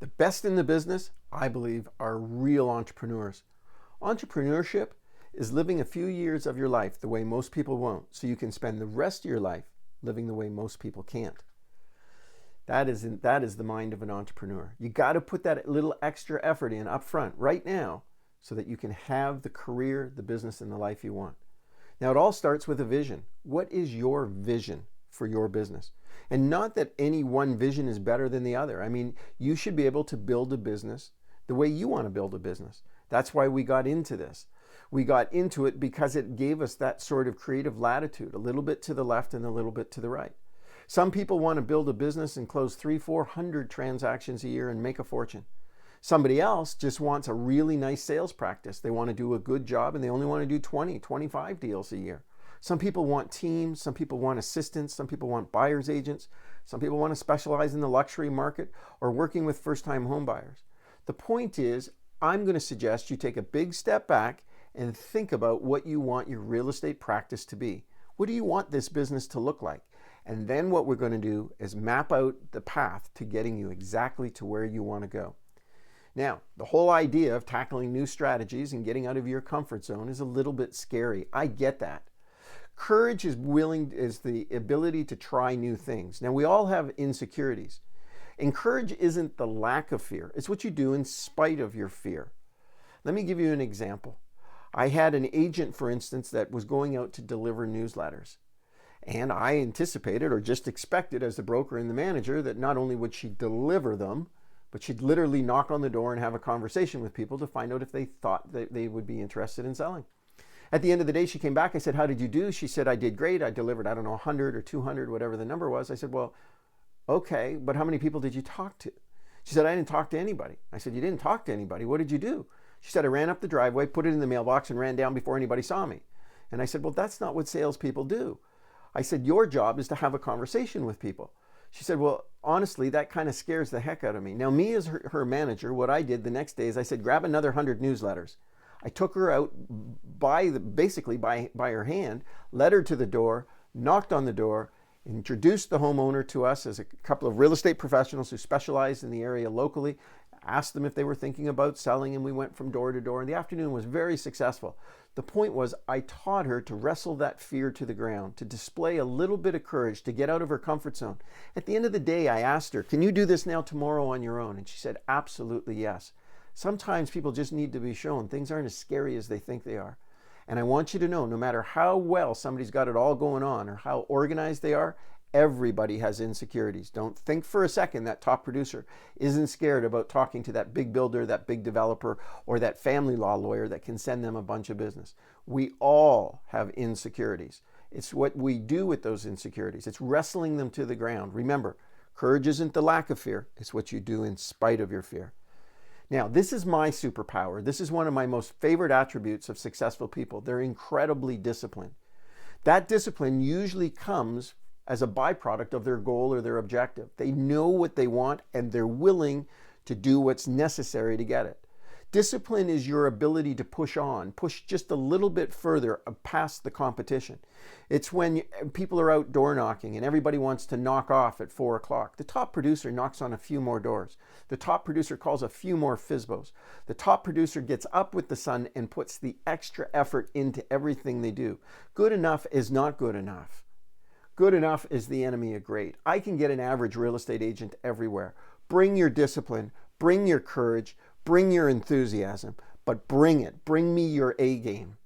The best in the business, I believe, are real entrepreneurs. Entrepreneurship is living a few years of your life the way most people won't, so you can spend the rest of your life living the way most people can't. That is the mind of an entrepreneur. You got to put that little extra effort in up front right now so that you can have the career, the business, and the life you want. Now, it all starts with a vision. What is your vision for your business? And not that any one vision is better than the other. I mean, you should be able to build a business the way you want to build a business. That's why we got into this. We got into it because it gave us that sort of creative latitude, a little bit to the left and a little bit to the right. Some people want to build a business and close 300-400 transactions a year and make a fortune. Somebody else just wants a really nice sales practice. They want to do a good job and they only want to do 20, 25 deals a year. Some people want teams, some people want assistants, some people want buyer's agents, some people want to specialize in the luxury market or working with first-time home buyers. The point is, I'm going to suggest you take a big step back and think about what you want your real estate practice to be. What do you want this business to look like? And then what we're going to do is map out the path to getting you exactly to where you want to go. Now, the whole idea of tackling new strategies and getting out of your comfort zone is a little bit scary. I get that. Courage is the ability to try new things. Now, we all have insecurities. And courage isn't the lack of fear. It's what you do in spite of your fear. Let me give you an example. I had an agent, for instance, that was going out to deliver newsletters. And I anticipated or just expected as the broker and the manager that not only would she deliver them, but she'd literally knock on the door and have a conversation with people to find out if they thought that they would be interested in selling. At the end of the day, she came back. I said, "How did you do?" She said, "I did great. I delivered, 100 or 200, whatever the number was." I said, "Well, okay, but how many people did you talk to?" She said, "I didn't talk to anybody." I said, "You didn't talk to anybody? What did you do?" She said, "I ran up the driveway, put it in the mailbox, and ran down before anybody saw me." And I said, "Well, that's not what salespeople do." I said, "Your job is to have a conversation with people." She said, "Well, honestly, that kind of scares the heck out of me." Now, me as her manager, what I did the next day is I said, "Grab another 100 newsletters." I took her out basically by her hand, led her to the door, knocked on the door, introduced the homeowner to us as a couple of real estate professionals who specialized in the area locally, asked them if they were thinking about selling, and we went from door to door. And the afternoon was very successful. The point was, I taught her to wrestle that fear to the ground, to display a little bit of courage, to get out of her comfort zone. At the end of the day, I asked her, "Can you do this now tomorrow on your own?" And she said, "Absolutely yes." Sometimes people just need to be shown things aren't as scary as they think they are. And I want you to know, no matter how well somebody's got it all going on or how organized they are, everybody has insecurities. Don't think for a second that top producer isn't scared about talking to that big builder, that big developer, or that family law lawyer that can send them a bunch of business. We all have insecurities. It's what we do with those insecurities. It's wrestling them to the ground. Remember, courage isn't the lack of fear. It's what you do in spite of your fear. Now, this is my superpower. This is one of my most favorite attributes of successful people. They're incredibly disciplined. That discipline usually comes as a byproduct of their goal or their objective. They know what they want and they're willing to do what's necessary to get it. Discipline is your ability to push on, push just a little bit further past the competition. It's when people are out door knocking and everybody wants to knock off at 4 o'clock. The top producer knocks on a few more doors. The top producer calls a few more FSBOs. The top producer gets up with the sun and puts the extra effort into everything they do. Good enough is not good enough. Good enough is the enemy of great. I can get an average real estate agent everywhere. Bring your discipline, bring your courage, bring your enthusiasm, but bring it. Bring me your A game.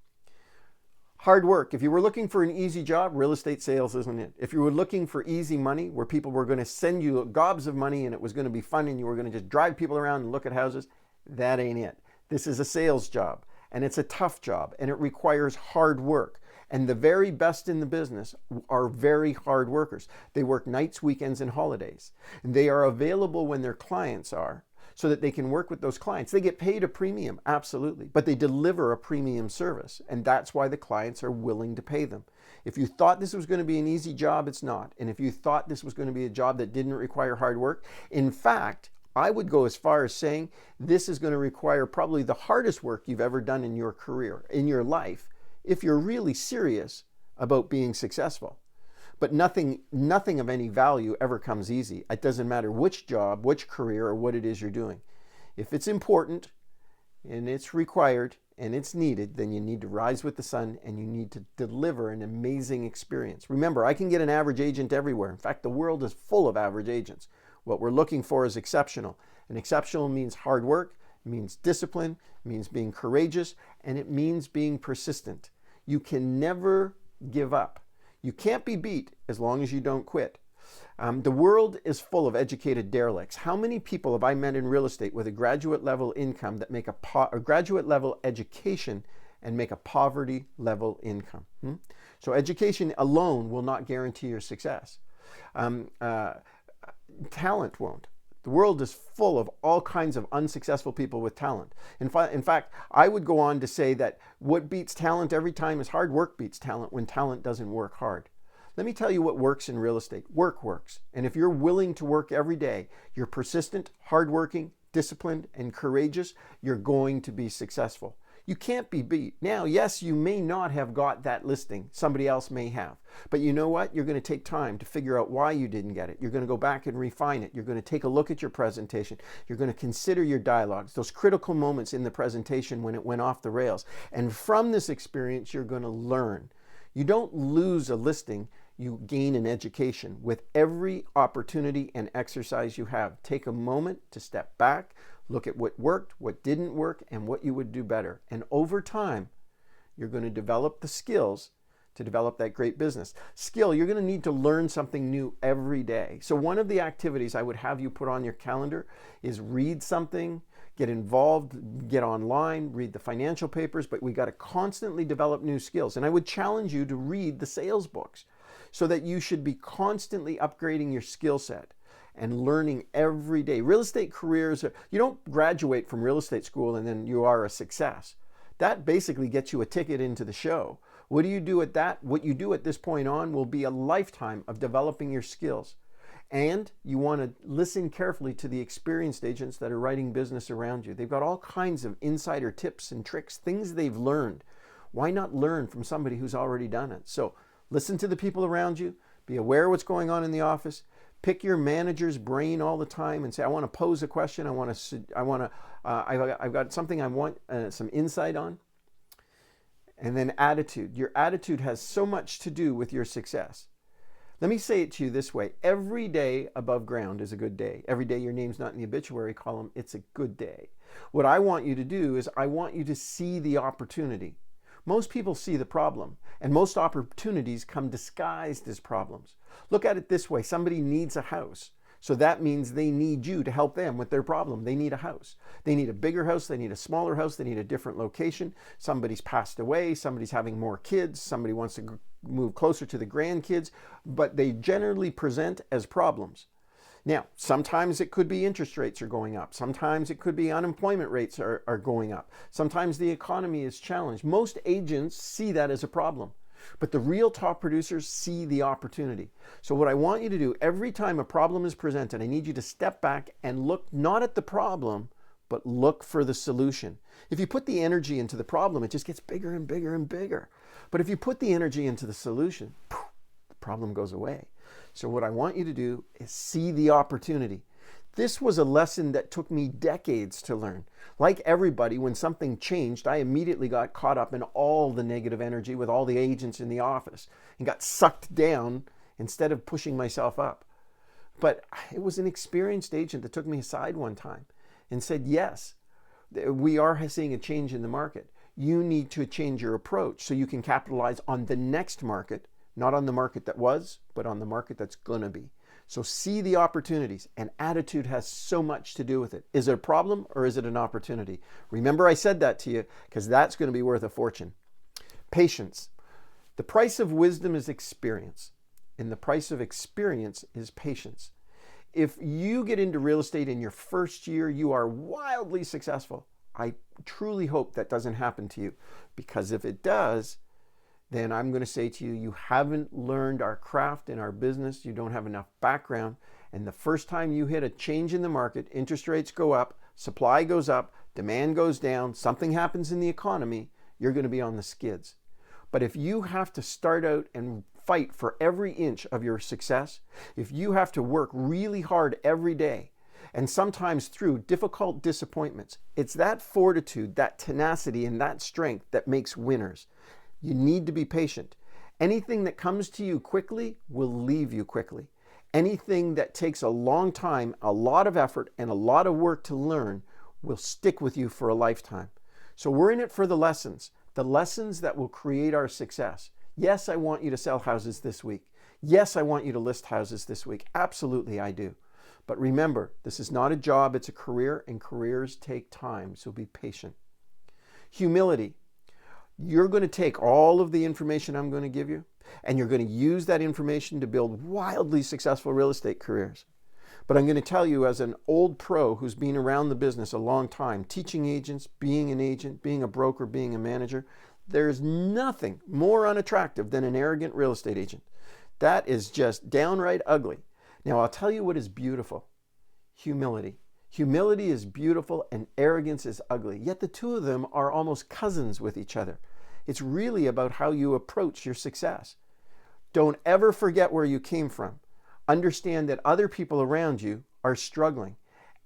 Hard work. If you were looking for an easy job, real estate sales isn't it. If you were looking for easy money, where people were going to send you gobs of money and it was going to be fun and you were going to just drive people around and look at houses, that ain't it. This is a sales job, and it's a tough job, and it requires hard work. And the very best in the business are very hard workers. They work nights, weekends, and holidays. And they are available when their clients are, so that they can work with those clients. They get paid a premium, absolutely, but they deliver a premium service, and that's why the clients are willing to pay them. If you thought this was going to be an easy job, it's not. And if you thought this was going to be a job that didn't require hard work, in fact, I would go as far as saying this is going to require probably the hardest work you've ever done in your career, in your life, if you're really serious about being successful. But nothing of any value ever comes easy. It doesn't matter which job, which career, or what it is you're doing. If it's important and it's required and it's needed, then you need to rise with the sun and you need to deliver an amazing experience. Remember, I can get an average agent everywhere. In fact, the world is full of average agents. What we're looking for is exceptional. And exceptional means hard work, means discipline, means being courageous, and it means being persistent. You can never give up. You can't be beat as long as you don't quit. The world is full of educated derelicts. How many people have I met in real estate with a graduate level income that make a graduate level education and make a poverty level income? So education alone will not guarantee your success. Talent won't. The world is full of all kinds of unsuccessful people with talent. In fact, I would go on to say that what beats talent every time is hard work beats talent when talent doesn't work hard. Let me tell you what works in real estate. Work works. And if you're willing to work every day, you're persistent, hardworking, disciplined, and courageous, you're going to be successful. You can't be beat. Now, yes, you may not have got that listing. Somebody else may have. But you know what? You're going to take time to figure out why you didn't get it. You're going to go back and refine it. You're going to take a look at your presentation. You're going to consider your dialogues, those critical moments in the presentation when it went off the rails. And from this experience, you're going to learn. You don't lose a listing. You gain an education. With every opportunity and exercise you have, take a moment to step back, look at what worked, what didn't work, and what you would do better. And over time, you're going to develop the skills to develop that great business. Skill, you're going to need to learn something new every day. So one of the activities I would have you put on your calendar is read something, get involved, get online, read the financial papers, but we got to constantly develop new skills. And I would challenge you to read the sales books so that you should be constantly upgrading your skill set and learning every day. Real estate careers, you don't graduate from real estate school and then you are a success. That basically gets you a ticket into the show. What do you do at that? What you do at this point on will be a lifetime of developing your skills. And you want to listen carefully to the experienced agents that are writing business around you. They've got all kinds of insider tips and tricks, things they've learned. Why not learn from somebody who's already done it? So listen to the people around you. Be aware of what's going on in the office. Pick your manager's brain all the time and say, I want to pose a question. I've got something I want some insight on. And then attitude. Your attitude has so much to do with your success. Let me say it to you this way. Every day above ground is a good day. Every day your name's not in the obituary column, it's a good day. What I want you to do is I want you to see the opportunity. Most people see the problem, and most opportunities come disguised as problems. Look at it this way. Somebody needs a house. So that means they need you to help them with their problem. They need a house. They need a bigger house. They need a smaller house. They need a different location. Somebody's passed away. Somebody's having more kids. Somebody wants to move closer to the grandkids. But they generally present as problems. Now, sometimes it could be interest rates are going up. Sometimes it could be unemployment rates are going up. Sometimes the economy is challenged. Most agents see that as a problem. But the real top producers see the opportunity. So what I want you to do, every time a problem is presented, I need you to step back and look not at the problem, but look for the solution. If you put the energy into the problem, it just gets bigger and bigger and bigger. But if you put the energy into the solution, the problem goes away. So what I want you to do is see the opportunity. This was a lesson that took me decades to learn. Like everybody, when something changed, I immediately got caught up in all the negative energy with all the agents in the office and got sucked down instead of pushing myself up. But it was an experienced agent that took me aside one time and said, yes, we are seeing a change in the market. You need to change your approach so you can capitalize on the next market, not on the market that was, but on the market that's going to be. So see the opportunities, and attitude has so much to do with it. Is it a problem or is it an opportunity? Remember I said that to you because that's going to be worth a fortune. Patience. The price of wisdom is experience, and the price of experience is patience. If you get into real estate in your first year, you are wildly successful. I truly hope that doesn't happen to you, because if it does, then I'm going to say to you, you haven't learned our craft and our business. You don't have enough background. And the first time you hit a change in the market, interest rates go up, supply goes up, demand goes down, something happens in the economy, you're going to be on the skids. But if you have to start out and fight for every inch of your success, if you have to work really hard every day, and sometimes through difficult disappointments, it's that fortitude, that tenacity, and that strength that makes winners. You need to be patient. Anything that comes to you quickly will leave you quickly. Anything that takes a long time, a lot of effort, and a lot of work to learn will stick with you for a lifetime. So we're in it for the lessons that will create our success. Yes, I want you to sell houses this week. Yes, I want you to list houses this week. Absolutely, I do. But remember, this is not a job, it's a career, and careers take time, so be patient. Humility. You're going to take all of the information I'm going to give you, and you're going to use that information to build wildly successful real estate careers. But I'm going to tell you, as an old pro who's been around the business a long time, teaching agents, being an agent, being a broker, being a manager, there's nothing more unattractive than an arrogant real estate agent. That is just downright ugly. Now, I'll tell you what is beautiful. Humility. Humility is beautiful and arrogance is ugly. Yet the two of them are almost cousins with each other. It's really about how you approach your success. Don't ever forget where you came from. Understand that other people around you are struggling,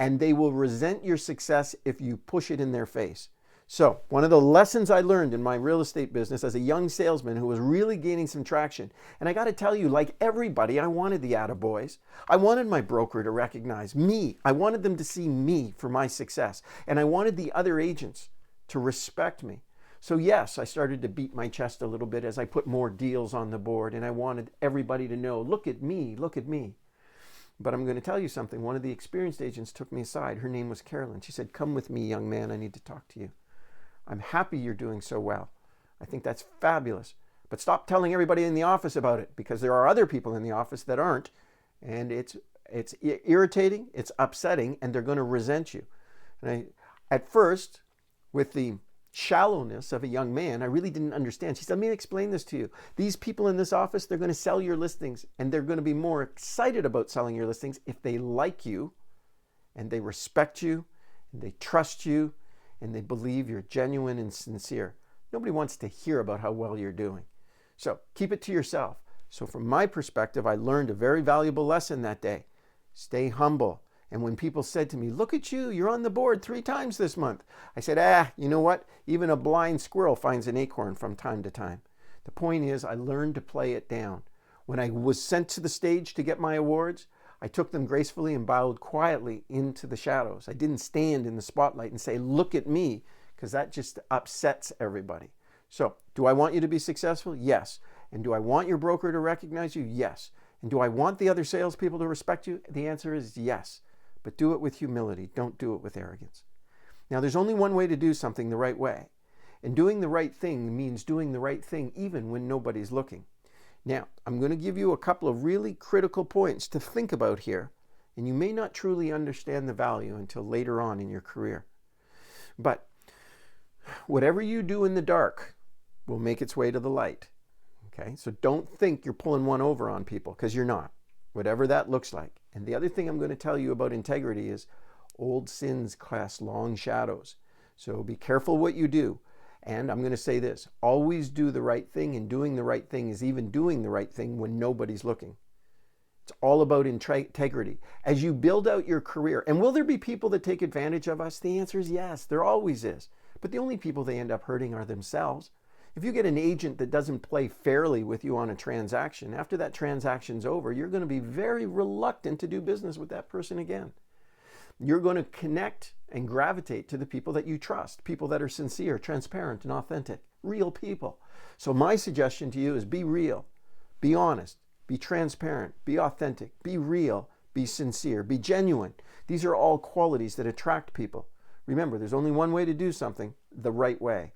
and they will resent your success if you push it in their face. So, one of the lessons I learned in my real estate business as a young salesman who was really gaining some traction, and I got to tell you, like everybody, I wanted the attaboys. I wanted my broker to recognize me. I wanted them to see me for my success, and I wanted the other agents to respect me. So yes, I started to beat my chest a little bit as I put more deals on the board, and I wanted everybody to know, look at me, look at me. But I'm going to tell you something. One of the experienced agents took me aside. Her name was Carolyn. She said, "Come with me, young man. I need to talk to you. I'm happy you're doing so well. I think that's fabulous. But stop telling everybody in the office about it, because there are other people in the office that aren't, and it's irritating, it's upsetting, and they're going to resent you." And at first, with the shallowness of a young man, I really didn't understand. She said, "Let me explain this to you. These people in this office, they're going to sell your listings, and they're going to be more excited about selling your listings if they like you, and they respect you, and they trust you, and they believe you're genuine and sincere. Nobody wants to hear about how well you're doing. So keep it to yourself." So from my perspective, I learned a very valuable lesson that day. Stay humble. And when people said to me, "Look at you, you're on the board 3 times this month," I said, you know what? Even a blind squirrel finds an acorn from time to time. The point is, I learned to play it down. When I was sent to the stage to get my awards, I took them gracefully and bowed quietly into the shadows. I didn't stand in the spotlight and say, "Look at me," because that just upsets everybody. So, do I want you to be successful? Yes. And do I want your broker to recognize you? Yes. And do I want the other salespeople to respect you? The answer is yes. But do it with humility. Don't do it with arrogance. Now, there's only one way to do something the right way. And doing the right thing means doing the right thing even when nobody's looking. Now, I'm going to give you a couple of really critical points to think about here, and you may not truly understand the value until later on in your career. But whatever you do in the dark will make its way to the light. Okay? So don't think you're pulling one over on people, because you're not, whatever that looks like. And the other thing I'm going to tell you about integrity is old sins cast long shadows. So be careful what you do. And I'm going to say this, always do the right thing, and doing the right thing is even doing the right thing when nobody's looking. It's all about integrity. As you build out your career, and will there be people that take advantage of us? The answer is yes, there always is. But the only people they end up hurting are themselves. If you get an agent that doesn't play fairly with you on a transaction, after that transaction's over, you're going to be very reluctant to do business with that person again. You're going to connect and gravitate to the people that you trust, people that are sincere, transparent, and authentic, real people. So my suggestion to you is be real, be honest, be transparent, be authentic, be real, be sincere, be genuine. These are all qualities that attract people. Remember, there's only one way to do something the right way.